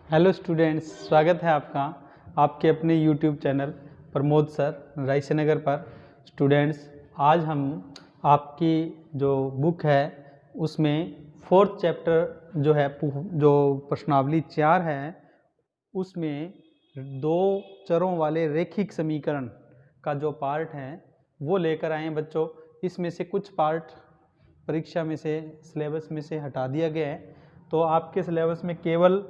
Hello students, स्वागत है आपका आपके अपने यूट्यूब चैनल प्रमोद सर रायसेनगर पर। स्टूडेंट्स, आज हम आपकी जो बुक है उसमें फोर्थ चैप्टर जो है जो प्रश्नावली 4 है उसमें दो चरों वाले रैखिक समीकरण का जो पार्ट है वो लेकर आए हैं बच्चों। इसमें से कुछ पार्ट परीक्षा में से सिलेबस में से हटा दिया गया है, तो आपके सिलेबस में केवल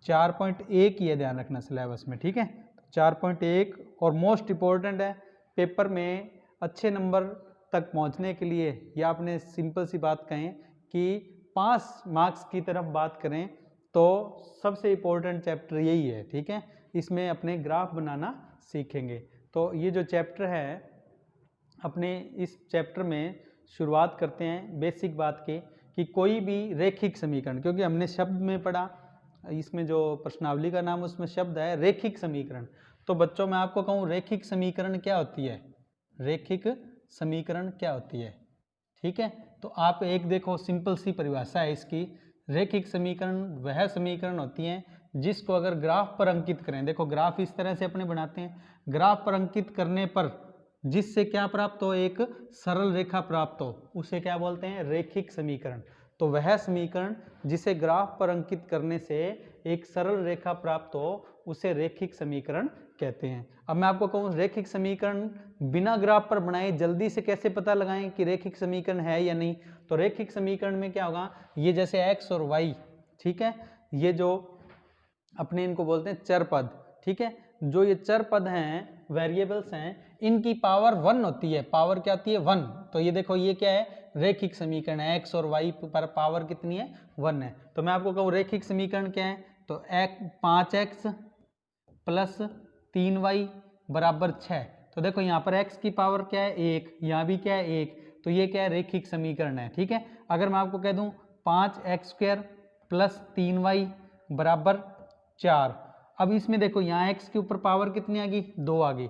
4.1 ये ध्यान रखना सिलेबस में, ठीक है। 4.1 और मोस्ट इम्पोर्टेंट है पेपर में अच्छे नंबर तक पहुंचने के लिए, या आपने सिंपल सी बात कहें कि 5 मार्क्स की तरफ बात करें तो सबसे इम्पोर्टेंट चैप्टर यही है, ठीक है। इसमें अपने ग्राफ बनाना सीखेंगे। तो ये जो चैप्टर है, अपने इस चैप्टर में शुरुआत करते हैं बेसिक बात के कि कोई भी रैखिक समीकरण, क्योंकि हमने शब्द में पढ़ा, इसमें जो प्रश्नावली का नाम उसमें शब्द है रैखिक समीकरण। तो बच्चों मैं आपको कहूँ रैखिक समीकरण क्या होती है, रैखिक समीकरण क्या होती है, ठीक है। तो आप एक देखो सिंपल सी परिभाषा है इसकी। रैखिक समीकरण वह समीकरण होती हैं जिसको अगर ग्राफ पर अंकित करें, देखो ग्राफ इस तरह से अपने बनाते हैं, ग्राफ पर अंकित करने पर जिससे क्या प्राप्त हो, एक सरल रेखा प्राप्त हो, उसे क्या बोलते हैं, रैखिक समीकरण। तो वह समीकरण जिसे ग्राफ पर अंकित करने से एक सरल रेखा प्राप्त हो उसे रैखिक समीकरण कहते हैं। अब मैं आपको कहूँ रैखिक समीकरण बिना ग्राफ पर बनाए जल्दी से कैसे पता लगाएं कि रैखिक समीकरण है या नहीं। तो रैखिक समीकरण में क्या होगा, ये जैसे x और y, ठीक है, ये जो अपने इनको बोलते हैं चर पद, ठीक है। जो ये चर पद हैं, वेरिएबल्स हैं, इनकी पावर 1 होती है। पावर क्या होती है, 1। तो ये देखो ये क्या है, रैखिक समीकरण है। x और y पर पावर कितनी है, 1 है। तो मैं आपको कहूँ रैखिक समीकरण क्या है, तो 5x प्लस 3y बराबर 6। तो देखो यहाँ पर x की पावर क्या है, 1, यहाँ भी क्या है, 1। तो ये क्या है, रैखिक समीकरण है, ठीक है। अगर मैं आपको कह दूँ 5x² प्लस 3y बराबर 4। अब इसमें देखो यहाँ x के ऊपर पावर कितनी आ गई, 2 आ गई।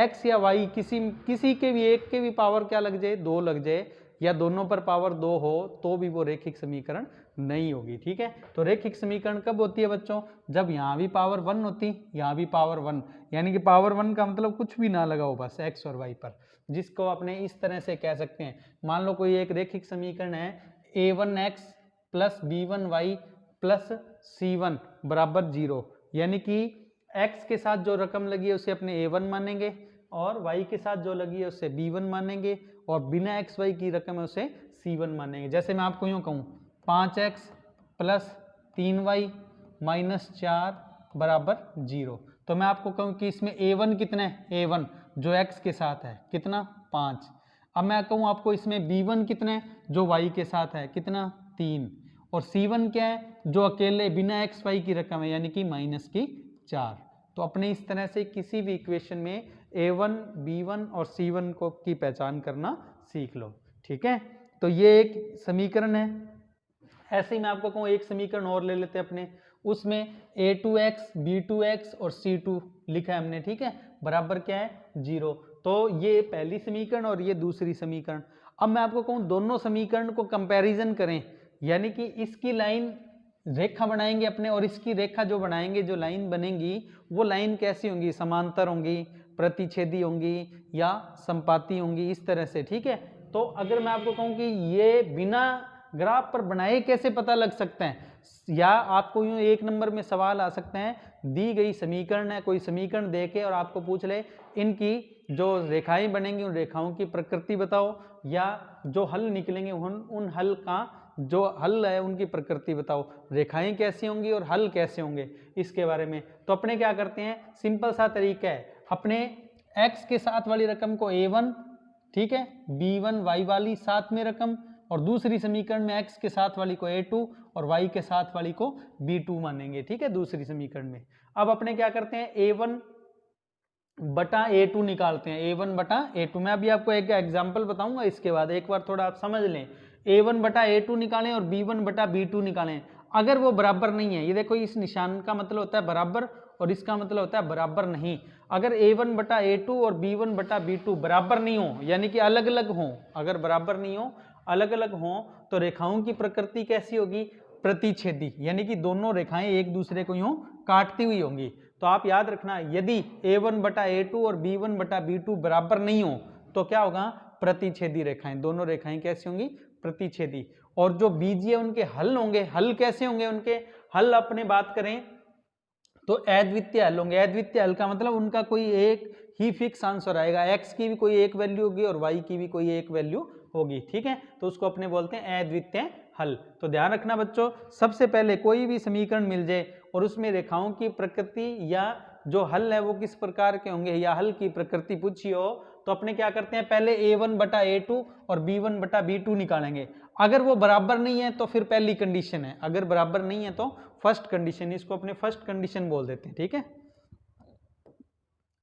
x या y किसी के भी एक के भी पावर क्या लग जाए, 2 लग जाए, या दोनों पर पावर 2 हो तो भी वो रैखिक समीकरण नहीं होगी, ठीक है। तो रैखिक समीकरण कब होती है बच्चों, जब यहाँ भी पावर 1 होती, यहाँ भी पावर 1, यानी कि पावर 1 का मतलब कुछ भी ना लगा हो बस x और y पर, जिसको अपने इस तरह से कह सकते हैं। मान लो कोई एक रैखिक समीकरण है, a1x plus b1y plus c1 बराबर 0, यानी कि x के साथ जो रकम लगी है उसे अपने a1 मानेंगे और y के साथ जो लगी है उसे b1 मानेंगे, और बिना x y की रकम है उसे c1 मानेंगे। जैसे मैं आपको यूँ कहूँ 5x प्लस 3y माइनस 4 बराबर 0। तो मैं आपको कहूँ कि इसमें a1 कितना है, a1 जो x के साथ है कितना, 5। अब मैं कहूँ आपको इसमें b1 कितना है, जो y के साथ है कितना, 3। और c1 क्या है, जो अकेले बिना x y की रकम है, यानी कि माइनस की 4। तो अपने इस तरह से किसी भी इक्वेशन में a1, b1 और c1 को की पहचान करना सीख लो, ठीक है। तो ये एक समीकरण है। ऐसे ही मैं आपको कहूँ एक समीकरण और ले लेते हैं अपने, उसमें a2x, b2x और c2 लिखा है हमने, ठीक है, बराबर क्या है, 0। तो ये पहली समीकरण और ये दूसरी समीकरण। अब मैं आपको कहूँ दोनों समीकरण को कंपैरिजन करें, यानी कि इसकी लाइन रेखा बनाएंगे अपने और इसकी रेखा जो बनाएंगे, जो लाइन बनेगी वो लाइन कैसी होंगी, समांतर होंगी, प्रतिच्छेदी होंगी या संपाती होंगी, इस तरह से, ठीक है। तो अगर मैं आपको कहूँ कि ये बिना ग्राफ पर बनाए कैसे पता लग सकते हैं, या आपको यूँ 1 नंबर में सवाल आ सकते हैं, दी गई समीकरण है, कोई समीकरण दे के और आपको पूछ ले इनकी जो रेखाएं बनेंगी उन रेखाओं की प्रकृति बताओ, या जो हल निकलेंगे उन हल का जो हल है उनकी प्रकृति बताओ, रेखाएं कैसी होंगी और हल कैसे होंगे, इसके बारे में। तो अपने क्या करते हैं, सिंपल सा तरीका है, अपने x के साथ वाली रकम को a1, ठीक है, b1 y वाली साथ में रकम, और दूसरी समीकरण में x के साथ वाली को a2 और y के साथ वाली को b2 मानेंगे, ठीक है, दूसरी समीकरण में। अब अपने क्या करते हैं, a1 बटा a2 निकालते हैं, a1 बटा a2। मैं अभी आपको एक एग्जांपल बताऊंगा, इसके बाद एक बार थोड़ा आप समझ लें। a1 बटा a2 निकालें और b1 बटा b2 निकालें, अगर वो बराबर नहीं है, ये देखो इस निशान का मतलब होता है बराबर और इसका मतलब होता है बराबर नहीं। अगर a1 बटा a2 और b1 बटा b2 बराबर नहीं हो, यानी कि अलग अलग हो, अगर बराबर नहीं हो, अलग अलग हो, तो रेखाओं की प्रकृति कैसी होगी, प्रतिच्छेदी, यानी कि दोनों रेखाएं एक दूसरे को यूं काटती हुई होंगी। तो आप याद रखना, यदि a1 बटा a2 और b1 बटा b2 बराबर नहीं हो तो क्या होगा, प्रतिच्छेदी रेखाएं। दोनों रेखाएं कैसी होंगी, प्रतिच्छेदी। और जो बीजीय उनके हल होंगे, हल कैसे होंगे उनके, हल अपने बात करें तो अद्वितीय हल होंगे। अद्वितीय हल का मतलब उनका कोई एक ही फिक्स आंसर आएगा, x की भी कोई एक वैल्यू होगी और y की भी कोई एक वैल्यू होगी, ठीक है। तो उसको अपने बोलते हैं अद्वितीय हल। तो ध्यान रखना बच्चों, सबसे पहले कोई भी समीकरण मिल जाए और उसमें रेखाओं की प्रकृति या जो हल है वो किस प्रकार के होंगे या हल की प्रकृति पूछी हो तो अपने क्या करते हैं, पहले a1 बटा a2 और b1 बटा b2 निकालेंगे। अगर वो बराबर नहीं है तो फिर पहली कंडीशन है, अगर बराबर नहीं है तो फर्स्ट कंडीशन, इसको अपने फर्स्ट कंडीशन बोल देते हैं, ठीक है।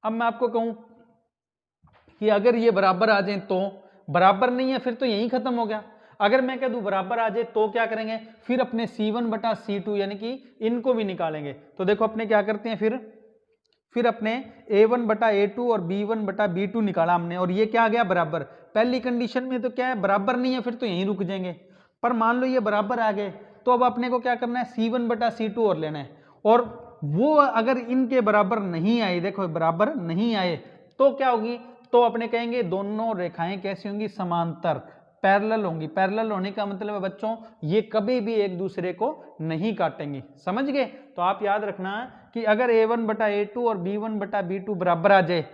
अब मैं आपको कहूं कि अगर ये बराबर आ जाए तो, बराबर नहीं है फिर तो यही खत्म हो गया। अगर मैं कह दूं बराबर आ जाए तो क्या करेंगे, फिर अपने c1 बटा c2 यानी कि इनको भी निकालेंगे। तो देखो अपने क्या करते हैं, फिर अपने a1 बटा a2 और b1 बटा b2 निकाला हमने और ये क्या आ गया, बराबर। पहली कंडीशन में तो क्या है, बराबर नहीं है फिर तो यहीं रुक जाएंगे। पर मान लो ये बराबर आ गए तो अब अपने को क्या करना है, c1 बटा c2 और लेना है। और वो अगर इनके बराबर नहीं आए, देखो बराबर नहीं आए तो क्या होगी, तो अपने कहेंगे दोनों रेखाएं कैसी होंगी, समांतर, पैरेलल होंगी। पैरेलल होने का मतलब है बच्चों ये कभी भी एक दूसरे को नहीं काटेंगी, समझ गए। तो आप याद रखना कि अगर a1 बटा a2 और b1 बटा b2 बराबर आ जाए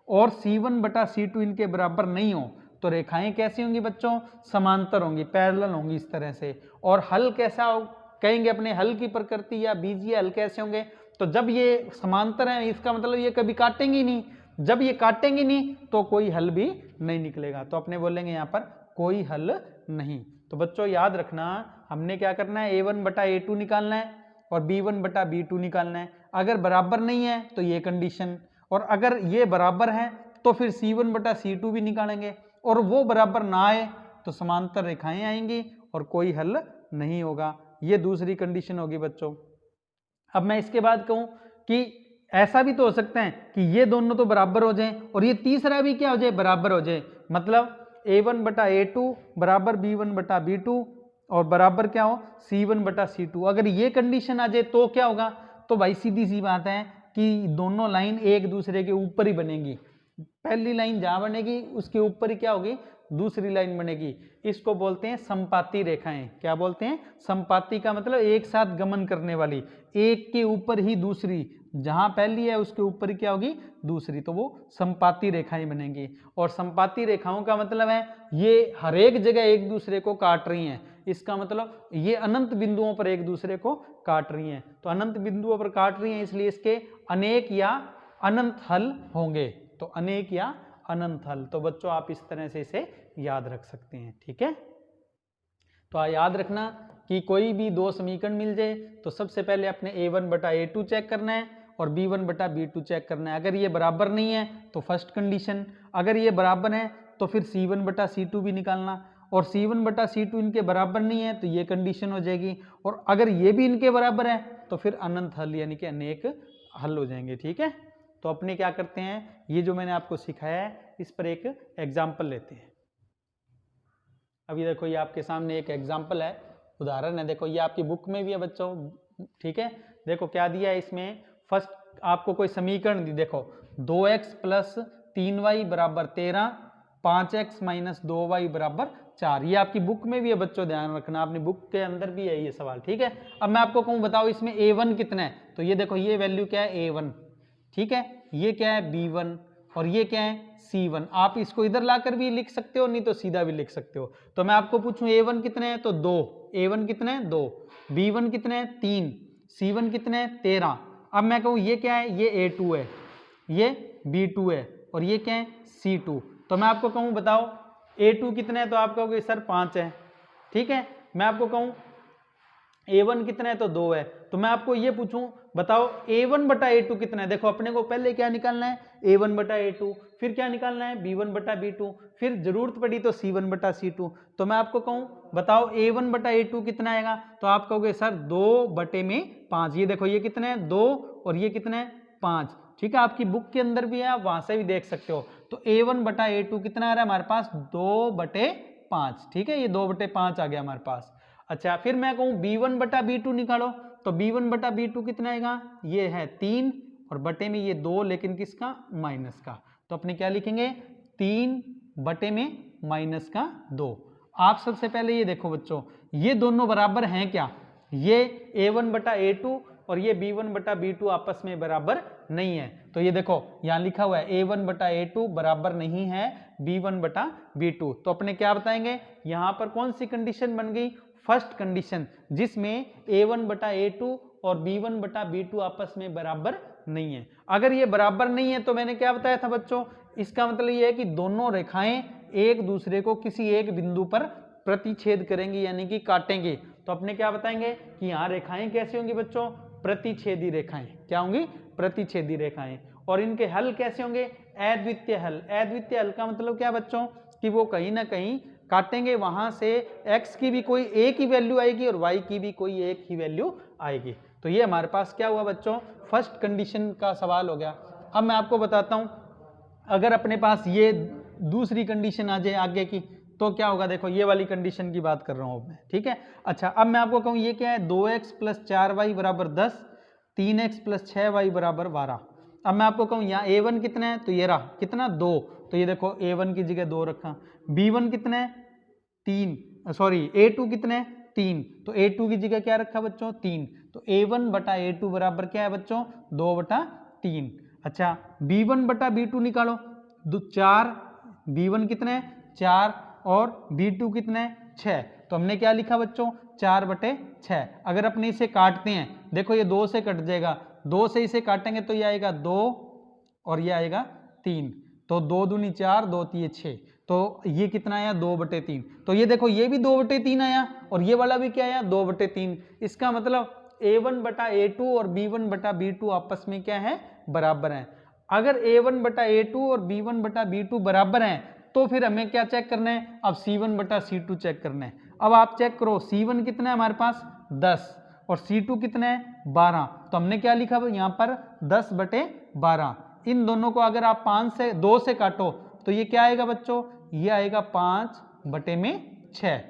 और c1 बटा c2 इनके बराबर नहीं हो तो रेखाएं कैसी होंगी बच्चों, समांतर होंगी, पैरेलल होंगी इस तरह से। और हल कैसा हो, कहेंगे अपने हल की प्रकृति या बीजीय हल कैसे होंगे, तो जब ये समांतर है इसका मतलब ये कभी काटेंगे नहीं, जब ये काटेंगे नहीं तो कोई हल भी नहीं निकलेगा। तो अपने बोलेंगे यहाँ पर कोई हल नहीं। तो बच्चों याद रखना, हमने क्या करना है, a1 बटा a2 निकालना है और b1 बटा b2 निकालना है। अगर बराबर नहीं है तो ये कंडीशन, और अगर ये बराबर है तो फिर c1 बटा c2 भी निकालेंगे, और वो बराबर ना आए तो समांतर रेखाएं आएंगी और कोई हल नहीं होगा। ये दूसरी कंडीशन होगी बच्चों। अब मैं इसके बाद कहूं कि ऐसा भी तो हो सकता है कि ये दोनों तो बराबर हो जाएं और ये तीसरा भी क्या हो जाए, बराबर हो जाए। मतलब a1 बटा a2 बराबर b1 बटा b2 और बराबर क्या हो, c1 बटा c2। अगर ये कंडीशन आ जाए तो क्या होगा, तो भाई सीधी सी बात है कि दोनों लाइन एक दूसरे के ऊपर ही बनेगी। पहली लाइन जहां बनेगी उसके ऊपर ही क्या होगी, दूसरी लाइन बनेगी। इसको बोलते हैं संपाती रेखाएं। क्या बोलते हैं, संपाती का मतलब एक साथ गमन करने वाली, एक के ऊपर ही दूसरी, जहां पहली है उसके ऊपर ही क्या होगी, दूसरी, तो वो संपाती रेखाएं बनेंगी। और संपाती रेखाओं का मतलब है ये हर एक जगह एक दूसरे को काट रही हैं, इसका मतलब ये अनंत बिंदुओं पर एक दूसरे को काट रही हैं। तो अनंत बिंदुओं पर काट रही हैं इसलिए इसके अनेक या अनंत हल होंगे। तो अनेक या अनंत हल, तो बच्चों आप इस तरह से इसे याद रख सकते हैं, ठीक है। तो याद रखना कि कोई भी दो समीकरण मिल जाए तो सबसे पहले अपने a1 बटा a2 चेक करना है और b1 बटा b2 चेक करना है। अगर ये बराबर नहीं है तो फर्स्ट कंडीशन, अगर ये बराबर है तो फिर c1 बटा c2 भी निकालना, और c1 बटा c2 इनके बराबर नहीं है तो ये कंडीशन हो जाएगी, और अगर ये भी इनके बराबर है तो फिर अनंत हल यानी कि अनेक हल हो जाएंगे, ठीक है। तो अपने क्या करते हैं, ये जो मैंने आपको सिखाया है इस पर एक एग्जाम्पल लेते हैं। अभी देखो ये आपके सामने एक एग्जाम्पल है, उदाहरण है, देखो ये आपकी बुक में भी है बच्चों, ठीक है। देखो क्या दिया है इसमें, फर्स्ट आपको कोई समीकरण दी, देखो 2x प्लस 3y बराबर 13, 5x माइनस 2y बराबर 4। ये आपकी बुक में भी है बच्चों, ध्यान रखना, अपनी बुक के अंदर भी है ये सवाल, ठीक है। अब मैं आपको कहूँ बताओ इसमें a1 कितना है, तो ये देखो ये वैल्यू क्या है, a1, ठीक है, ये क्या है b1 और ये क्या है c1। आप इसको इधर लाकर भी लिख सकते हो, नहीं तो सीधा भी लिख सकते हो। तो मैं आपको पूछूं a1 कितने हैं, तो 2, a1 कितने हैं 2, b1 कितने हैं 3, c1 कितने हैं 13। अब मैं कहूँ ये क्या है, ये a2 है, ये b2 है और ये क्या है c2। तो मैं आपको कहूँ बताओ a2 कितने है, तो आप कहोगे सर 5 है, ठीक है। मैं आपको कहूँ a1 कितना है, तो 2 है। तो मैं आपको ये पूछूं बताओ a1 बटा a2 कितना है, देखो अपने को पहले क्या निकालना है, a1 बटा a2, फिर क्या निकालना है b1 बटा b2, फिर जरूरत पड़ी तो c1 बटा c2। तो मैं आपको कहूँ बताओ a1 बटा a2 कितना आएगा, तो आप कहोगे सर 2 बटे में 5। ये देखो ये कितने हैं 2 और ये कितने हैं 5, ठीक है। आपकी बुक के अंदर भी है, आप वहां से भी देख सकते हो। तो a1 बटा a2 कितना आ रहा है हमारे पास, 2 बटे 5, ठीक है, ये 2 बटे 5 आ गया हमारे पास। अच्छा, फिर मैं कहूँ b1 बटा b2 निकालो, तो b1 बटा b2 कितना आएगा, ये है 3 और बटे में ये 2, लेकिन किसका, माइनस का। तो अपने क्या लिखेंगे, 3 बटे में माइनस का 2। आप सबसे पहले ये देखो बच्चों, ये दोनों बराबर हैं क्या, ये a1 बटा a2 और ये b1 बटा b2 आपस में बराबर नहीं है। तो ये देखो यहाँ लिखा हुआ है a1 बटा a2 बराबर नहीं है b1 बटा b2। तो अपने क्या बताएंगे, यहाँ पर कौन सी कंडीशन बन गई, फर्स्ट कंडीशन, जिसमें a1 बटा a2 और b1 बटा b2 आपस में बराबर नहीं है। अगर ये बराबर नहीं है तो मैंने क्या बताया था बच्चों, इसका मतलब ये है कि दोनों रेखाएं एक दूसरे को किसी एक बिंदु पर प्रतिच्छेद करेंगी, यानी कि काटेंगे। तो अपने क्या बताएंगे कि यहाँ रेखाएं कैसी होंगी बच्चों, प्रतिच्छेदी रेखाएं। क्या होंगी, प्रतिच्छेदी रेखाएं। और इनके हल कैसे होंगे, अद्वितीय हल। अद्वितीय हल का मतलब क्या बच्चों, कि वो कहीं ना कहीं काटेंगे, वहां से x की भी कोई एक ही वैल्यू आएगी और y की भी कोई एक ही वैल्यू आएगी। तो ये हमारे पास क्या हुआ बच्चों, फर्स्ट कंडीशन का सवाल हो गया। अब मैं आपको बताता हूं, अगर अपने पास ये दूसरी कंडीशन आ जाए आगे की, तो क्या होगा, देखो ये वाली कंडीशन की बात कर रहा हूं मैं, ठीक है। अच्छा, अब मैं आपको कहूं ये क्या है, 2x प्लस 4y बराबर 10, 3x प्लस 6y बराबर 12। अब मैं आपको कहूं यहाँ a1 कितना है, तो ये रहा कितना, 2। तो ये देखो a1 की जगह 2 रखा, b1 कितना है 3, सॉरी a2 कितना है 3, तो a2 की जगह क्या रखा बच्चों, 3। तो a1 बटा a2 बराबर क्या है बच्चों, 2 बटा 3। अच्छा, b1 बटा b2 निकालो, 4, b1 कितना है 4 और b2 कितना है 6। तो हमने क्या लिखा बच्चों, 4 बटे 6। अगर अपने इसे काटते हैं, देखो ये 2 से कट जाएगा, 2 से इसे काटेंगे तो ये आएगा 2 और ये आएगा 3। तो 2 दूनी 4, 2 तिये 6। तो ये कितना आया, 2 बटे 3। तो ये देखो ये भी 2 बटे 3 आया और ये वाला भी क्या आया, 2 बटे 3। इसका मतलब a1 बटा a2 और b1 बटा b2 आपस में क्या है, बराबर हैं। अगर a1 बटा a2 और b1 बटा b2 बराबर हैं, तो फिर हमें क्या चेक करना है, अब c1 बटा c2 चेक करना है। अब आप चेक करो, c1 कितना है हमारे पास 10 और c2 कितना है 12। तो हमने क्या लिखा यहाँ पर 10 बटे 12। इन दोनों को अगर आप 2 से काटो तो ये क्या आएगा बच्चों, ये आएगा 5 बटे में 6।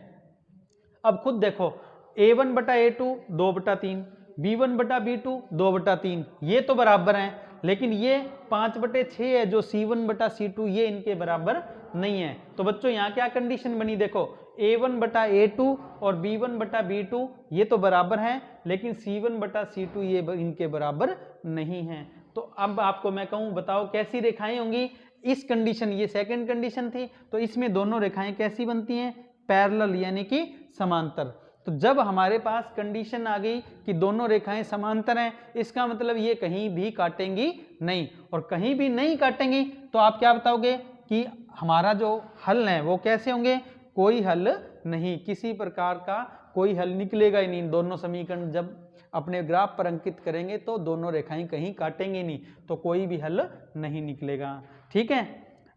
अब खुद देखो, a1 बटा a2 2 बटा 3, b1 बटा b2 2 बटा 3, ये तो बराबर हैं, लेकिन ये 5 बटे 6 है जो c1 बटा c2, ये इनके बराबर नहीं है। तो बच्चों यहाँ क्या कंडीशन बनी, देखो a1 बटा a2 और b1 बटा b2 ये तो बराबर हैं, लेकिन c1 बटा c2 ये इनके बराबर नहीं है। तो अब आपको मैं कहूँ, बताओ कैसी रेखाएं होंगी इस कंडीशन, ये सेकंड कंडीशन थी, तो इसमें दोनों रेखाएं कैसी बनती हैं, पैरेलल यानी कि समांतर। तो जब हमारे पास कंडीशन आ गई कि दोनों रेखाएं समांतर हैं, इसका मतलब ये कहीं भी काटेंगी नहीं, और कहीं भी नहीं काटेंगी तो आप क्या बताओगे कि हमारा जो हल है वो कैसे होंगे, कोई हल नहीं, किसी प्रकार का कोई हल निकलेगा ही नहीं। दोनों समीकरण जब अपने ग्राफ पर अंकित करेंगे तो दोनों रेखाएं कहीं काटेंगे नहीं, तो कोई भी हल नहीं निकलेगा, ठीक है।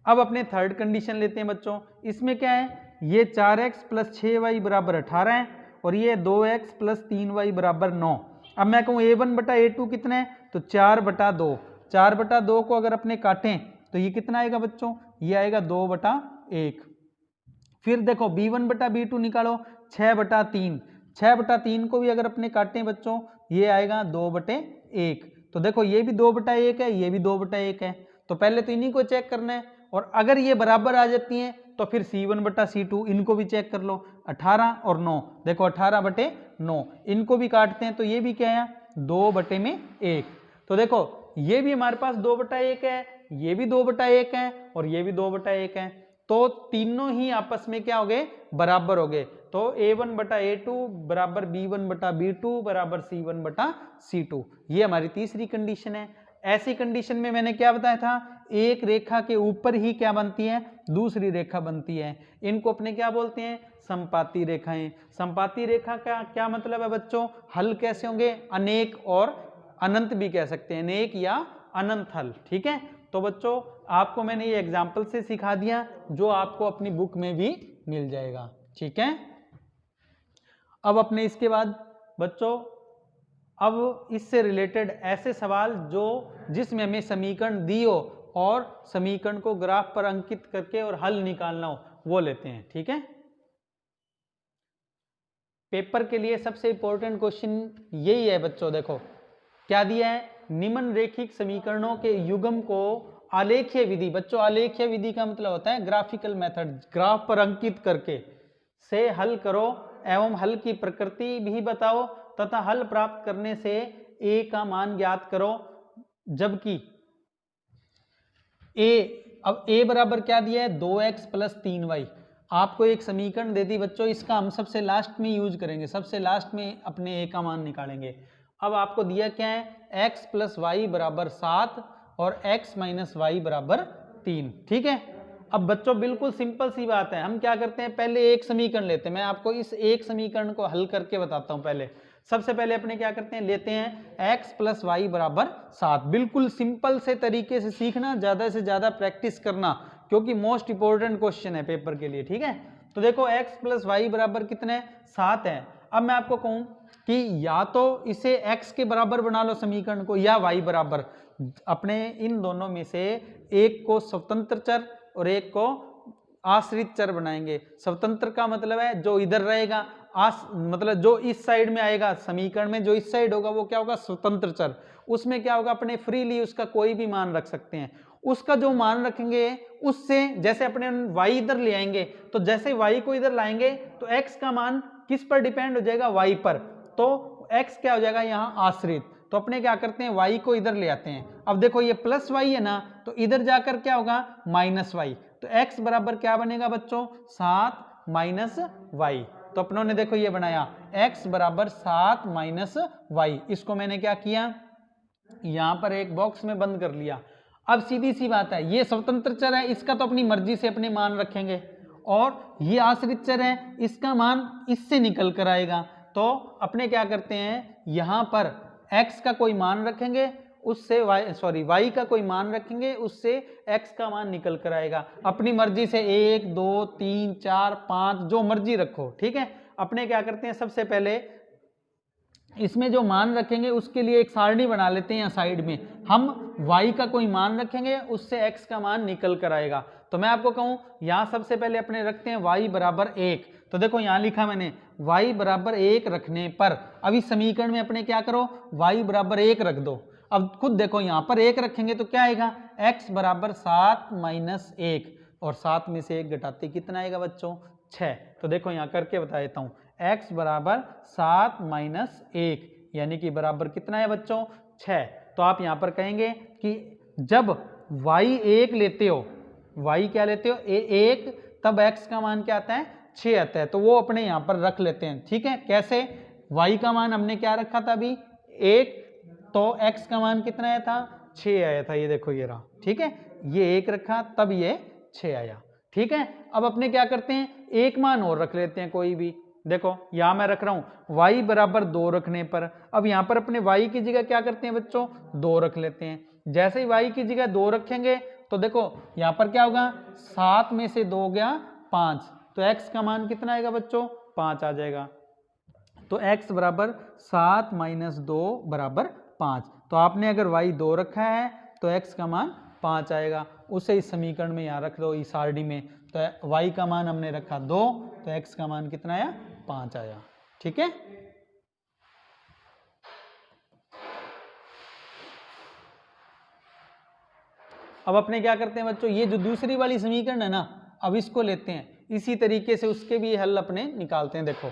अब अपने थर्ड कंडीशन लेते हैं बच्चों, इसमें क्या है, ये 4x प्लस 6y बराबर 18 है और ये 2x प्लस 3y बराबर 9। अब मैं कहूँ a1 बटा a2 कितना है, तो 4 बटा 2। 4 बटा 2 को अगर अपने काटें तो ये कितना आएगा बच्चों, ये आएगा 2 बटा 1। फिर देखो b1 बटा b2 निकालो, 6 बटा 3। 6 बटा 3 को भी अगर अपने काटें बच्चों, ये आएगा 2 बटे 1। तो देखो ये भी 2 बटा 1 है, ये भी 2 बटा 1 है। तो पहले तो इन्हीं को चेक करना है, और अगर ये बराबर आ जाती हैं तो फिर c1 बटा c2 इनको भी चेक कर लो, 18 और 9। देखो 18 बटे 9 इनको भी काटते हैं तो ये भी क्या है, 2 बटे में 1। तो देखो ये भी हमारे पास 2 बटा 1 है, ये भी 2 बटा 1 है और ये भी 2 बटा 1 है। तो तीनों ही आपस में क्या हो गए, बराबर हो गए। तो a1 बटा a2 बराबर b1 बटा b2 बराबर c1 बटा c2, ये हमारी तीसरी कंडीशन है। ऐसी कंडीशन में मैंने क्या बताया था, एक रेखा के ऊपर ही क्या बनती है, दूसरी रेखा बनती है। इनको अपने क्या बोलते हैं, संपाती रेखाएं। संपाती रेखा का क्या मतलब है बच्चों, हल कैसे होंगे, अनेक और अनंत भी कह सकते हैं, अनेक या अनंत हल, ठीक है। तो बच्चों आपको मैंने ये एग्जाम्पल से सिखा दिया, जो आपको अपनी बुक में भी मिल जाएगा, ठीक है। अब अपने इसके बाद बच्चों, अब इससे रिलेटेड ऐसे सवाल जिसमें हमें समीकरण दी हो और समीकरण को ग्राफ पर अंकित करके और हल निकालना हो, वो लेते हैं, ठीक है। पेपर के लिए सबसे इंपॉर्टेंट क्वेश्चन यही है बच्चों। देखो क्या दिया है, निम्नरेखिक समीकरणों के युग्म को आलेखीय विधि, बच्चों आलेखीय विधि का मतलब होता है ग्राफिकल मेथड, ग्राफ पर अंकित करके से हल करो एवं हल की प्रकृति भी बताओ तथा हल प्राप्त करने से a का मान ज्ञात करो। जबकि अब a बराबर क्या दिया है, 2x प्लस 3y। आपको एक समीकरण दे दी बच्चों, इसका हम सबसे लास्ट में यूज करेंगे, सबसे लास्ट में अपने a का मान निकालेंगे। अब आपको दिया क्या है, x प्लस वाई बराबर 7 और x माइनस वाई बराबर 3। ठीक है। अब बच्चों बिल्कुल सिंपल सी बात है, हम क्या करते हैं, पहले एक समीकरण लेते हैं। मैं आपको इस एक समीकरण को हल करके बताता हूं। पहले सबसे पहले अपने क्या करते हैं, लेते हैं x प्लस वाई बराबर 7। बिल्कुल सिंपल से तरीके से सीखना, ज्यादा से ज्यादा प्रैक्टिस करना, क्योंकि मोस्ट इंपोर्टेंट क्वेश्चन है पेपर के लिए। ठीक है। तो देखो x प्लस वाई बराबर कितने, 7 है। अब मैं आपको कहूं कि या तो इसे x के बराबर बना लो समीकरण को, या y बराबर, अपने इन दोनों में से एक को स्वतंत्र चर और एक को आश्रित चर बनाएंगे। स्वतंत्र का मतलब है जो इधर रहेगा, मतलब जो इस साइड में आएगा समीकरण में, जो इस साइड होगा वो क्या होगा, स्वतंत्र चर। उसमें क्या होगा, अपने फ्रीली उसका कोई भी मान रख सकते हैं। उसका जो मान रखेंगे उससे, जैसे अपने y इधर ले आएंगे, तो जैसे y को इधर लाएंगे तो x का मान किस पर डिपेंड हो जाएगा, y पर। तो x क्या हो जाएगा यहाँ, आश्रित। तो अपने क्या करते हैं, y को इधर ले आते हैं। अब देखो ये प्लस y है ना, तो इधर जाकर क्या होगा, माइनस y। तो x बराबर क्या बनेगा बच्चों, 7 माइनस वाई। तो अपनों ने देखो ये बनाया x बराबर 7 माइनस वाई। इसको मैंने क्या किया, यहां पर एक बॉक्स में बंद कर लिया। अब सीधी सी बात है, ये स्वतंत्र चर है, इसका तो अपनी मर्जी से अपने मान रखेंगे, और ये आश्रित चर है, इसका मान इससे निकल कर आएगा। तो अपने क्या करते हैं, यहां पर x का कोई मान रखेंगे, उससे y का कोई मान रखेंगे, उससे x का मान निकल कर आएगा। अपनी मर्जी से 1 2 3 4 5 जो मर्जी रखो। ठीक है। अपने क्या करते हैं, सबसे पहले इसमें जो मान रखेंगे उसके लिए एक सारणी बना लेते हैं। या साइड में हम y का कोई मान रखेंगे, उससे x का मान निकल कर आएगा। तो मैं आपको कहूं, यहां सबसे पहले अपने रखते हैं y बराबर 1। तो देखो यहां लिखा मैंने y बराबर 1 रखने पर, अब इस समीकरण में अपने क्या करो, y बराबर 1 रख दो। अब खुद देखो यहां पर 1 रखेंगे तो क्या आएगा, x बराबर 7 माइनस 1, और 7 में से 1 घटाते कितना आएगा बच्चों, 6। तो देखो यहां करके बता देता हूं, x बराबर 7 माइनस 1 यानी कि बराबर कितना है बच्चों, 6। तो आप यहां पर कहेंगे कि जब y 1 लेते हो, y क्या लेते हो, 1, तब x का मान क्या आता है, 6 आता है। तो वो अपने यहां पर रख लेते हैं। ठीक है। कैसे, y का मान हमने क्या रखा था अभी, 1, तो x का मान कितना आया था, 6 आया था। ये देखो ये रहा। ठीक है। ये 1 रखा तब ये 6 आया। ठीक है। अब अपने क्या करते हैं, एक मान और रख लेते हैं कोई भी। देखो यहां मैं रख रहा हूं y बराबर 2 रखने पर, अब यहां पर अपने y की जगह क्या करते हैं बच्चों, 2 रख लेते हैं। जैसे ही y की जगह 2 रखेंगे तो देखो यहां पर क्या होगा, 7 में से 2 गया 5, तो x का मान कितना आएगा बच्चों, 5 आ जाएगा। तो x बराबर 7 माइनस 2 बराबर 5। तो आपने अगर y 2 रखा है तो x का मान 5 आएगा। उसे इस समीकरण में यहाँ रख दो, इस आरडी में। तो y का मान हमने रखा 2, तो x का मान कितना आया, 5 आया। ठीक है। अब अपने क्या करते हैं बच्चों, ये जो दूसरी वाली समीकरण है ना, अब इसको लेते हैं, इसी तरीके से उसके भी हल अपने निकालते हैं। देखो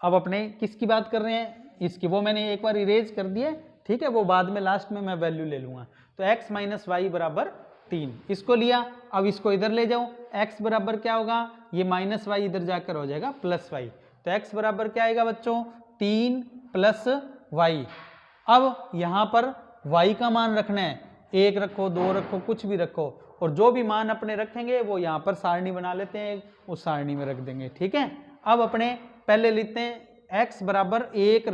अब अपने किसकी बात कर रहे हैं, इसकी, वो मैंने एक बार इरेज कर दिया। ठीक है। वो बाद में लास्ट में मैं वैल्यू ले लूंगा। तो x माइनस वाई बराबर 3, इसको लिया। अब इसको इधर ले जाओ, x बराबर क्या होगा, ये माइनस वाई इधर जाकर हो जाएगा प्लस वाई। तो x बराबर क्या आएगा बच्चों, 3 प्लस वाई। अब यहाँ पर y का मान रखना है, 1 रखो 2 रखो कुछ भी रखो, और जो भी मान अपने रखेंगे वो यहाँ पर सारणी बना लेते हैं, उस सारणी में रख देंगे। ठीक है। अब अपने पहले लिखते हैं x बराबर 1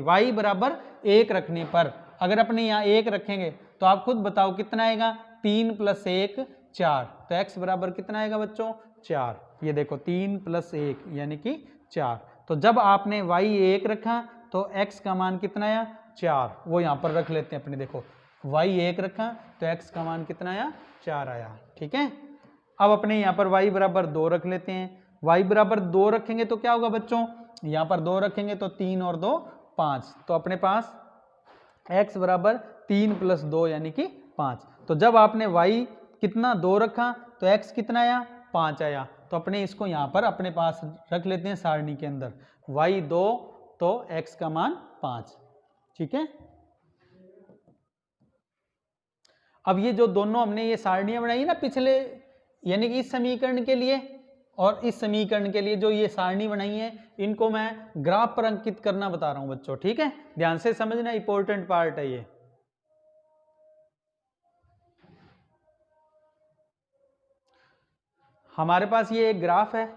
y बराबर 1 रखने पर, अगर अपने यहाँ 1 रखेंगे तो आप खुद बताओ कितना आएगा, 3 प्लस 1 4। तो x बराबर कितना आएगा बच्चों, 4। ये देखो 3 प्लस 1 यानी कि 4। तो जब आपने y 1 रखा तो x का मान कितना आया, 4। वो यहाँ पर रख लेते हैं अपने। देखो y 1 रखा तो x का मान कितना आया, 4 आया। ठीक है। अब अपने यहाँ पर y बराबर 2 रख लेते हैं। y बराबर 2 रखेंगे तो क्या होगा बच्चों, यहाँ पर 2 रखेंगे तो 3 और 2 5, तो अपने पास x बराबर 3 + 2 यानी कि 5। तो जब आपने y कितना 2 रखा तो x कितना आया, 5 आया। तो अपने इसको यहाँ पर अपने पास रख लेते हैं सारणी के अंदर, y 2 तो x का मान 5। ठीक है। अब ये जो दोनों हमने ये सारणियां बनाई ना पिछले, यानी कि इस समीकरण के लिए और इस समीकरण के लिए जो ये सारणी बनाई है, इनको मैं ग्राफ पर अंकित करना बता रहा हूं बच्चों। ठीक है, ध्यान से समझना, इंपॉर्टेंट पार्ट है ये। हमारे पास ये एक ग्राफ है,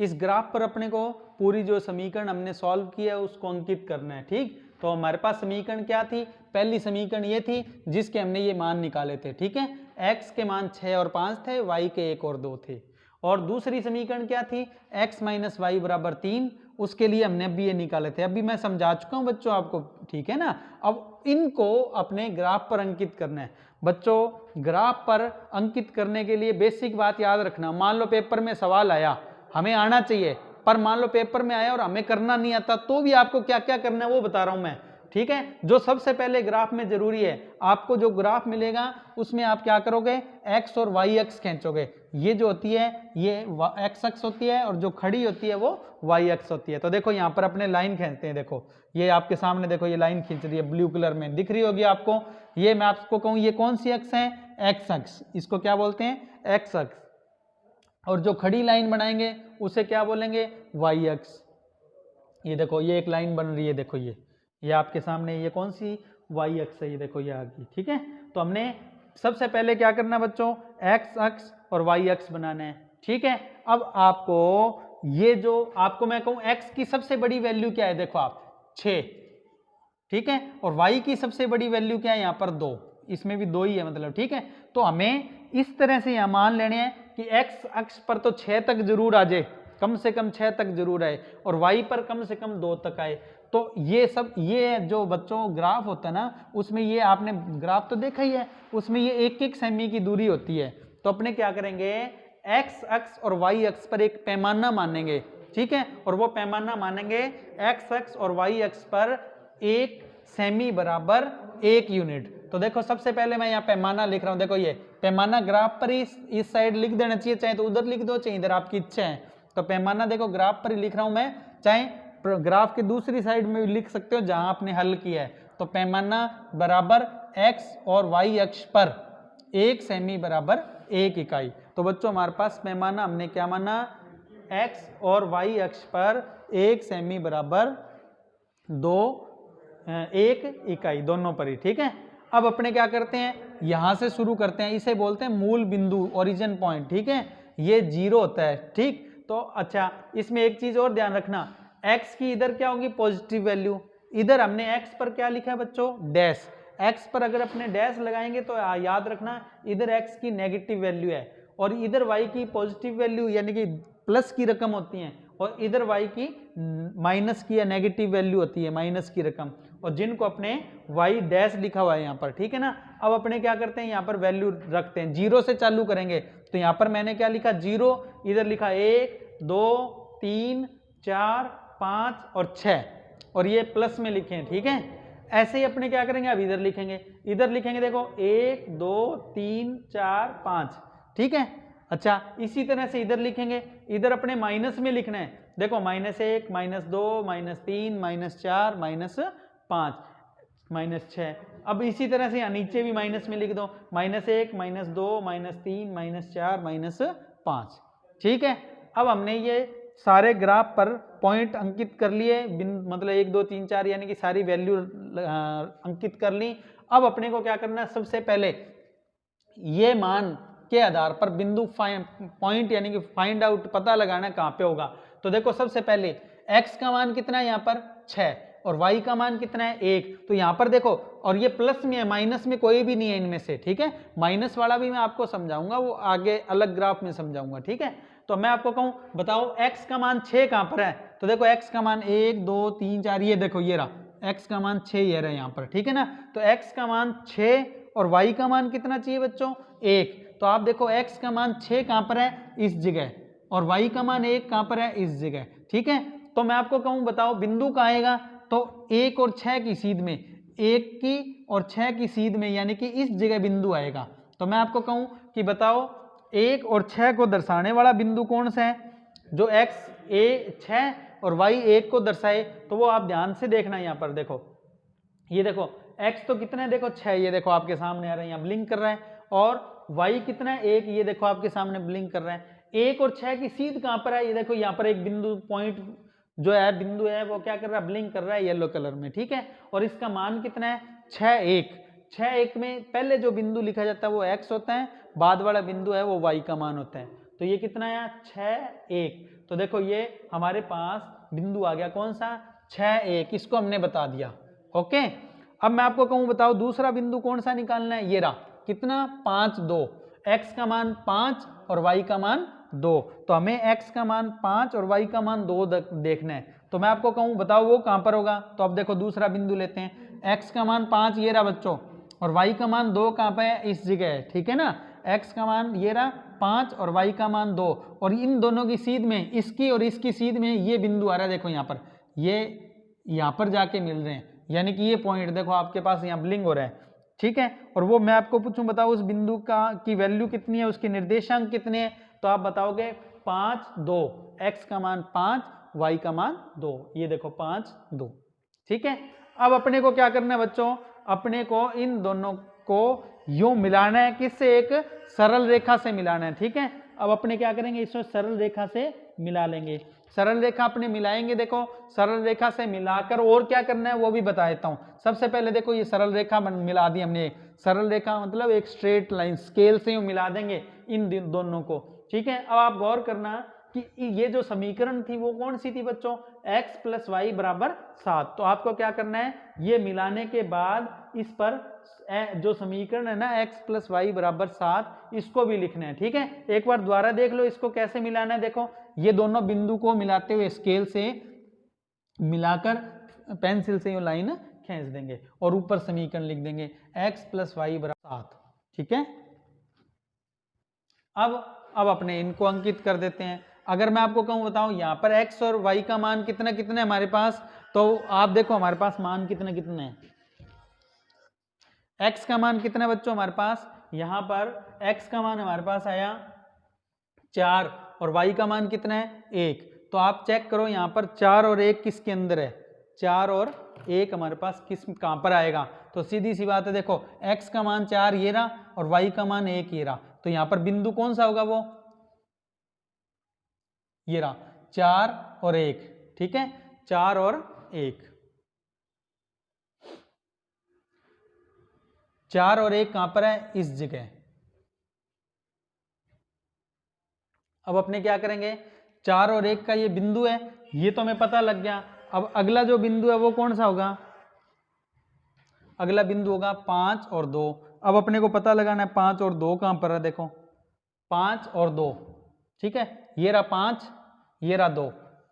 इस ग्राफ पर अपने को पूरी जो समीकरण हमने सॉल्व किया है उसको अंकित करना है। ठीक, तो हमारे पास समीकरण क्या थी, पहली समीकरण ये थी जिसके हमने ये मान निकाले थे। ठीक है, x के मान 6 और 5 थे, y के 1 और 2 थे। और दूसरी समीकरण क्या थी, x - y बराबर 3, उसके लिए हमने अभी ये निकाले थे, अभी मैं समझा चुका हूँ बच्चों आपको। ठीक है ना, अब इनको अपने ग्राफ पर अंकित करना है। बच्चों ग्राफ पर अंकित करने के लिए बेसिक बात याद रखना, मान लो पेपर में सवाल आया, हमें आना चाहिए, पर मान लो पेपर में आया और हमें करना नहीं आता, तो भी आपको क्या क्या करना है वो बता रहा हूं मैं। ठीक है, जो सबसे पहले ग्राफ में जरूरी है, आपको जो ग्राफ मिलेगा उसमें आप क्या करोगे, x और y अक्ष खींचोगे। ये जो होती है ये x अक्ष होती है और जो खड़ी होती है वो y अक्ष होती है। तो देखो यहाँ पर अपने लाइन खींचते हैं, देखो ये आपके सामने देखो, ये लाइन खींच रही है ब्लू कलर में दिख रही होगी आपको। ये मैं आपको कहूँ ये कौन सी अक्ष है, x अक्ष, इसको क्या बोलते हैं, x अक्ष। और जो खड़ी लाइन बनाएंगे उसे क्या बोलेंगे, y अक्ष। ये देखो ये एक लाइन बन रही है, देखो ये आपके सामने, ये कौन सी y अक्ष है, ये देखो ये आ गई। ठीक है, तो हमने सबसे पहले क्या करना है बच्चों, x अक्ष और y अक्ष बनाना है। ठीक है, अब आपको ये जो आपको मैं कहूँ x की सबसे बड़ी वैल्यू क्या है, देखो आप 6। ठीक है, और y की सबसे बड़ी वैल्यू क्या है, यहाँ पर 2, इसमें भी 2 ही है मतलब। ठीक है, तो हमें इस तरह से यहाँ मान लेने हैं कि x अक्ष पर तो 6 तक जरूर आ जाए, कम से कम 6 तक जरूर आए, और y पर कम से कम 2 तक आए। तो ये सब, ये जो बच्चों ग्राफ होता है ना, उसमें ये आपने ग्राफ तो देखा ही है, उसमें ये 1-1 सेमी की दूरी होती है। तो अपने क्या करेंगे, x अक्ष और y अक्ष पर एक पैमाना मानेंगे। ठीक है, और वो पैमाना मानेंगे x अक्ष और y अक्ष पर 1 सेमी बराबर 1 यूनिट। तो देखो सबसे पहले मैं यहाँ पैमाना लिख रहा हूँ, देखो ये पैमाना ग्राफ पर इस साइड लिख देना चाहिए, चाहे तो उधर लिख दो, चाहे इधर, आपकी इच्छा है। तो पैमाना देखो ग्राफ पर ही लिख रहा हूँ मैं, चाहे ग्राफ की दूसरी साइड में भी लिख सकते हो जहां आपने हल किया है। तो पैमाना बराबर x और y अक्ष पर 1 सेमी बराबर 1 इकाई। तो बच्चों हमारे पास पैमाना हमने क्या माना, x और y अक्ष पर 1 सेमी बराबर 1 इकाई, दोनों पर ही। ठीक है, अब अपने क्या करते हैं, यहां से शुरू करते हैं, इसे बोलते हैं मूल बिंदु, ओरिजिन पॉइंट। ठीक है, ये 0 होता है। ठीक, तो अच्छा इसमें एक चीज और ध्यान रखना, x की इधर क्या होगी, पॉजिटिव वैल्यू। इधर हमने x पर क्या लिखा है बच्चों, डैश। x पर अगर अपने डैश लगाएंगे तो याद रखना इधर x की नेगेटिव वैल्यू है, और इधर y की पॉजिटिव वैल्यू यानी कि प्लस की रकम होती है, और इधर y की माइनस की या नेगेटिव वैल्यू होती है, माइनस की रकम, और जिनको अपने y डैश लिखा हुआ है यहाँ पर। ठीक है ना, अब अपने क्या करते हैं, यहाँ पर वैल्यू रखते हैं, 0 से चालू करेंगे। तो यहाँ पर मैंने क्या लिखा, 0, इधर लिखा 1 2 3 4 5 और 6, और ये प्लस में लिखे हैं। ठीक है, ऐसे ही अपने क्या करेंगे, अब इधर लिखेंगे, इधर लिखेंगे देखो 1 2 3 4 5। ठीक है, अच्छा इसी तरह से इधर लिखेंगे, इधर अपने माइनस में लिखना है, देखो -1 -2 -3 -4 -5 -6। अब इसी तरह से यहाँ नीचे भी माइनस में लिख दो, -1 -2 -3 -4 -5। ठीक है, अब हमने ये सारे ग्राफ पर पॉइंट अंकित कर लिए, मतलब 1 2 3 4 यानी कि सारी वैल्यू अंकित कर ली। अब अपने को क्या करना है, सबसे पहले ये मान के आधार पर बिंदु पॉइंट यानी कि फाइंड आउट, पता लगाना कहाँ पे होगा। तो देखो सबसे पहले x का मान कितना है, यहाँ पर 6, और y का मान कितना है 1। तो यहाँ पर देखो, और ये प्लस में है, माइनस में कोई भी नहीं है इनमें से। ठीक है, माइनस वाला भी मैं आपको समझाऊंगा, वो आगे अलग ग्राफ में समझाऊंगा। ठीक है, तो मैं आपको कहूँ बताओ x का मान 6 कहाँ पर है, तो देखो x का मान 1 2 3 4, ये देखो ये रहा x का मान 6, ये रहा यहाँ पर। ठीक है ना, तो x का मान 6 और y का मान कितना चाहिए बच्चों, 1। तो आप देखो x का मान 6 कहाँ पर है, इस जगह, और y का मान 1 कहाँ पर है, इस जगह। ठीक है, तो मैं आपको कहूँ बताओ बिंदु कहाँ आएगा, तो 1 और 6 की सीध में, 1 की और 6 की सीध में, यानी कि इस जगह बिंदु आएगा। तो मैं आपको कहूँ कि बताओ 1 और 6 को दर्शाने वाला बिंदु कौन सा है, जो x 6 और y 1 को दर्शाए, तो वो आप ध्यान से देखना। यहाँ पर देखो, ये देखो x तो कितना है, देखो 6, ये देखो आपके सामने आ रहा है, यहाँ ब्लिंक कर रहा है, और y कितना है, 1, ये देखो आपके सामने ब्लिंक कर रहा है। 1 और 6 की सीध कहाँ पर है, ये देखो यहाँ पर एक बिंदु पॉइंट जो है, बिंदु है, वो क्या कर रहा है, ब्लिंक कर रहा है येलो कलर में। ठीक है, और इसका मान कितना है, 6 1। 6 1 में पहले जो बिंदु लिखा जाता है वो x होता है, बाद वाला बिंदु है वो y का मान होता है। तो ये कितना है, 6 1। तो देखो ये हमारे पास बिंदु आ गया, कौन सा, 6 1, इसको हमने बता दिया। ओके, अब मैं आपको कहूँ बताओ दूसरा बिंदु कौन सा निकालना है, ये रहा, कितना, 5 2, x का मान 5 और y का मान 2। तो हमें x का मान 5 और y का मान 2 देखना है। तो मैं आपको कहूँ बताओ वो कहाँ पर होगा, तो अब देखो दूसरा बिंदु लेते हैं, x का मान 5 ये रहा बच्चों, और y का मान 2 कहाँ पे है, इस जगह है। ठीक है ना, x का मान ये रहा 5 और y का मान 2, और इन दोनों की सीध में, इसकी और इसकी सीध में ये बिंदु आ रहा है, देखो यहाँ पर, ये यहाँ पर जाके मिल रहे हैं, यानी कि ये पॉइंट देखो आपके पास यहाँ ब्लिंक हो रहा है। ठीक है, और वो मैं आपको पूछूं बताओ उस बिंदु का की वैल्यू कितनी है, उसके निर्देशांक कितने हैं, तो आप बताओगे 5 2, x का मान 5, y का मान 2, ये देखो 5 2। ठीक है, अब अपने को क्या करना है बच्चों, अपने को इन दोनों को यूं मिलाना है, किससे, एक सरल रेखा से मिलाना है। ठीक है, अब अपने क्या करेंगे, इसको सरल रेखा से मिला लेंगे। सरल रेखा अपने मिलाएंगे, देखो सरल रेखा से मिलाकर और क्या करना है वो भी बता देता हूं। सबसे पहले देखो ये सरल रेखा मिला दी हमने, सरल रेखा मतलब एक स्ट्रेट लाइन, स्केल से यूं मिला देंगे इन दोनों को। ठीक है, अब आप गौर करना कि ये जो समीकरण थी वो कौन सी थी बच्चों, x + y = 7। तो आपको क्या करना है, ये मिलाने के बाद इस पर जो समीकरण है ना x + y = 7, इसको भी लिखना है। ठीक है, एक बार दोबारा देख लो इसको कैसे मिलाना है। देखो ये दोनों बिंदु को मिलाते हुए स्केल से मिलाकर पेंसिल से ये लाइन खींच देंगे और ऊपर समीकरण लिख देंगे x + y = 7। ठीक है, अब अपने इनको अंकित कर देते हैं। अगर मैं आपको कहूँ बताऊं यहाँ पर x और y का मान कितना कितना है हमारे पास, तो आप देखो हमारे पास मान कितना कितना है, x का मान कितना है बच्चों हमारे पास, यहाँ पर x का मान हमारे पास आया 4 और y का मान कितना है 1। तो आप चेक करो यहाँ पर 4 और 1 किसके अंदर है, 4 और 1 हमारे पास किस कहाँ पर आएगा, तो सीधी सी बात है, देखो x का मान 4 ये रहा और y का मान 1 ये रहा। तो यहाँ पर बिंदु कौन सा होगा, वो ये रहा 4 और 1। ठीक है, 4 और 1, 4 और 1 कहां पर है, इस जगह। अब अपने क्या करेंगे, 4 और 1 का ये बिंदु है, ये तो हमें पता लग गया। अब अगला जो बिंदु है वो कौन सा होगा, अगला बिंदु होगा 5 और 2। अब अपने को पता लगाना है 5 और 2 कहां पर है, देखो 5 और 2। ठीक है, ये रहा 5, ये रहा 2,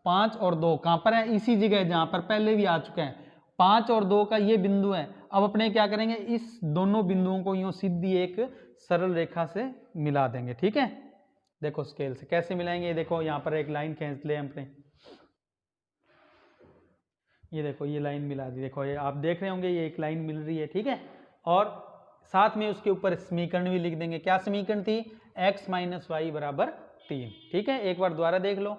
5 और 2 कहां पर है, इसी जगह जहां पर पहले भी आ चुके हैं। 5 और 2 का ये बिंदु है। अब अपने क्या करेंगे, इस दोनों बिंदुओं को यूं सीधी एक सरल रेखा से मिला देंगे। ठीक है, देखो स्केल से कैसे मिलाएंगे, देखो यहाँ पर एक लाइन खींच ले हमने, ये देखो ये लाइन मिला दी, देखो ये आप देख रहे होंगे ये एक लाइन मिल रही है। ठीक है, और साथ में उसके ऊपर समीकरण भी लिख देंगे। क्या समीकरण थी, x - y = 3। ठीक है, एक बार दोबारा देख लो,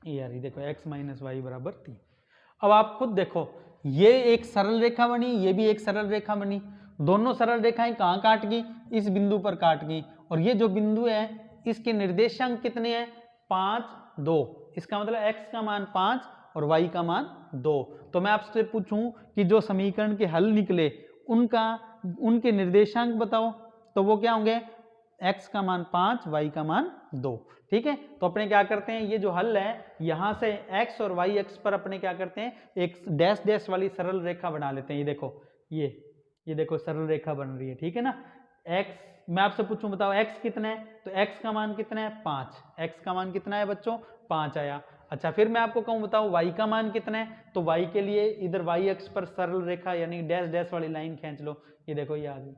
यार ये देखो x - y = 3। अब आप खुद देखो, ये एक सरल रेखा बनी, ये भी एक सरल रेखा बनी, दोनों सरल रेखाएं कहाँ काट गई, इस बिंदु पर काट गई। और ये जो बिंदु है इसके निर्देशांक कितने हैं, 5 2। इसका मतलब x का मान 5 और y का मान 2। तो मैं आपसे पूछूं कि जो समीकरण के हल निकले उनके निर्देशांक बताओ, तो वो क्या होंगे, x का मान 5, y का मान 2। ठीक है, तो अपने क्या करते हैं, ये जो हल है यहां से x और y अक्ष पर अपने क्या करते हैं, एक डैश डैश वाली सरल रेखा बना लेते हैं। ये देखो ये देखो सरल रेखा बन रही है। ठीक है ना, x, मैं आपसे पूछूं बताओ x कितना है, तो x का मान कितना है, 5। x का मान कितना है बच्चों, 5 आया। अच्छा, फिर मैं आपको कहूँ बताओ y का मान कितना है, तो y के लिए इधर y अक्ष पर सरल रेखा यानी डैश डैश वाली लाइन खींच लो, ये देखो ये आ गई।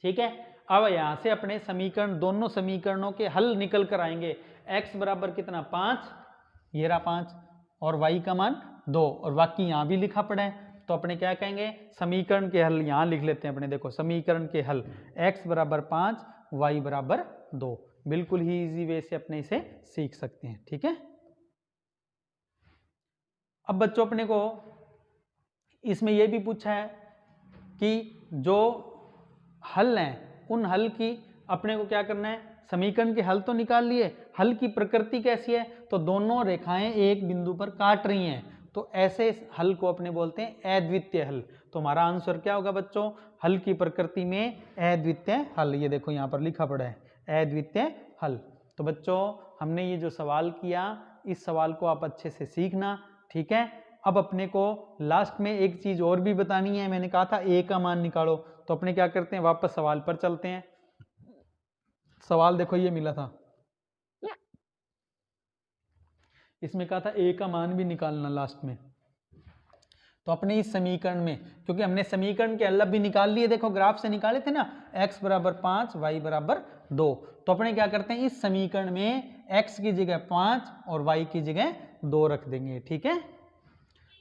ठीक है, अब यहां से अपने समीकरण, दोनों समीकरणों के हल निकल कर आएंगे। x बराबर कितना 5, ये रहा 5, और y का मान 2, और बाकी यहां भी लिखा पड़ा है। तो अपने क्या कहेंगे, समीकरण के हल यहां लिख लेते हैं अपने। देखो समीकरण के हल x बराबर 5, y बराबर 2, बिल्कुल ही इजी वे से अपने इसे सीख सकते हैं। ठीक है, अब बच्चों अपने को इसमें यह भी पूछा है कि जो हल हैं उन हल की अपने को क्या करना है, समीकरण के हल तो निकाल लिए, हल की प्रकृति कैसी है, तो दोनों रेखाएं एक बिंदु पर काट रही हैं, तो ऐसे हल को अपने बोलते हैं अद्वितीय हल। तो हमारा आंसर क्या होगा बच्चों, हल की प्रकृति में अद्वितीय हल। ये देखो यहाँ पर लिखा पड़ा है अद्वितीय हल। तो बच्चों हमने ये जो सवाल किया, इस सवाल को आप अच्छे से सीखना। ठीक है, अब अपने को लास्ट में एक चीज और भी बतानी है। मैंने कहा था a का मान निकालो, तो अपने क्या करते हैं, वापस सवाल पर चलते हैं। सवाल देखो ये मिला था, इसमें कहा था a का मान भी निकालना लास्ट में। तो अपने इस समीकरण में, क्योंकि हमने समीकरण के हल भी निकाल लिए, देखो ग्राफ से निकाले थे ना, x बराबर 5, y बराबर 2, तो अपने क्या करते हैं, इस समीकरण में x की जगह 5 और y की जगह 2 रख देंगे। ठीक है,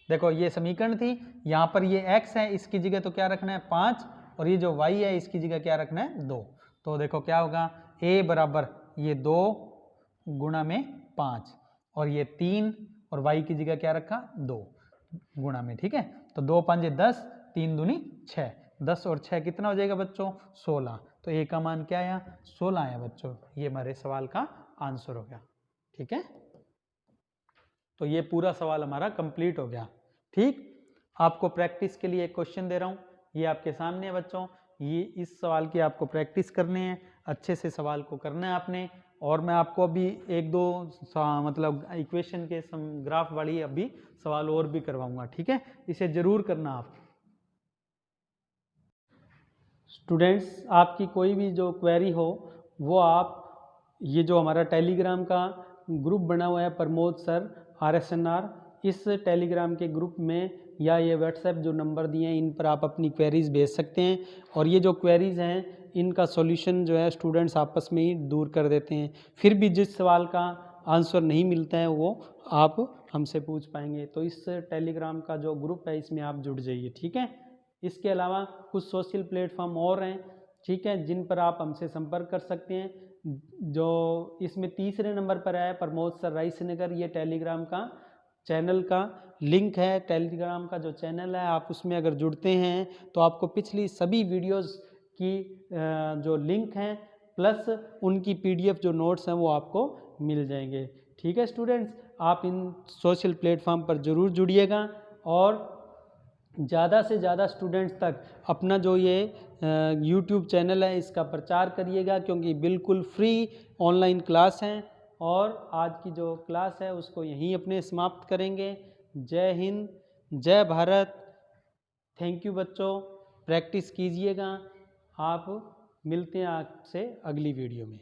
देखो ये समीकरण थी, यहाँ पर ये x है, इसकी जगह तो क्या रखना है 5, और ये जो y है इसकी जगह क्या रखना है 2। तो देखो क्या होगा, a बराबर ये 2 गुणा में 5, और ये 3, और y की जगह क्या रखा 2 गुणा में। ठीक है, तो 2 5 10, 3 दूनी 6, 10 और 6 कितना हो जाएगा बच्चों 16। तो a का मान क्या आया 16 आया बच्चों, ये हमारे सवाल का आंसर हो गया। ठीक है, तो ये पूरा सवाल हमारा कंप्लीट हो गया। ठीक, आपको प्रैक्टिस के लिए एक क्वेश्चन दे रहा हूँ, ये आपके सामने है बच्चों, ये इस सवाल की आपको प्रैक्टिस करने हैं, अच्छे से सवाल को करना है आपने। और मैं आपको अभी एक दो मतलब इक्वेशन के ग्राफ वाली अभी सवाल और भी करवाऊंगा। ठीक है, इसे जरूर करना आप। स्टूडेंट्स, आपकी कोई भी जो क्वेरी हो वो आप, ये जो हमारा टेलीग्राम का ग्रुप बना हुआ है प्रमोद सर RSNR, इस टेलीग्राम के ग्रुप में या ये व्हाट्सएप जो नंबर दिए हैं इन पर आप अपनी क्वेरीज भेज सकते हैं। और ये जो क्वेरीज हैं इनका सॉल्यूशन जो है स्टूडेंट्स आपस में ही दूर कर देते हैं। फिर भी जिस सवाल का आंसर नहीं मिलता है वो आप हमसे पूछ पाएंगे। तो इस टेलीग्राम का जो ग्रुप है इसमें आप जुड़ जाइए। ठीक है, इसके अलावा कुछ सोशल प्लेटफॉर्म और हैं, ठीक है, जिन पर आप हमसे संपर्क कर सकते हैं। जो इसमें तीसरे नंबर पर है प्रमोद सर रायसनगर, ये टेलीग्राम का चैनल का लिंक है। टेलीग्राम का जो चैनल है आप उसमें अगर जुड़ते हैं तो आपको पिछली सभी वीडियोस की जो लिंक हैं प्लस उनकी PDF जो नोट्स हैं वो आपको मिल जाएंगे। ठीक है स्टूडेंट्स, आप इन सोशल प्लेटफॉर्म पर ज़रूर जुड़िएगा और ज़्यादा से ज़्यादा स्टूडेंट्स तक अपना जो ये YouTube चैनल है इसका प्रचार करिएगा, क्योंकि बिल्कुल फ्री ऑनलाइन क्लास हैं। और आज की जो क्लास है उसको यहीं अपने समाप्त करेंगे। जय हिंद, जय भारत, थैंक यू बच्चों, प्रैक्टिस कीजिएगा। आप मिलते हैं आपसे अगली वीडियो में।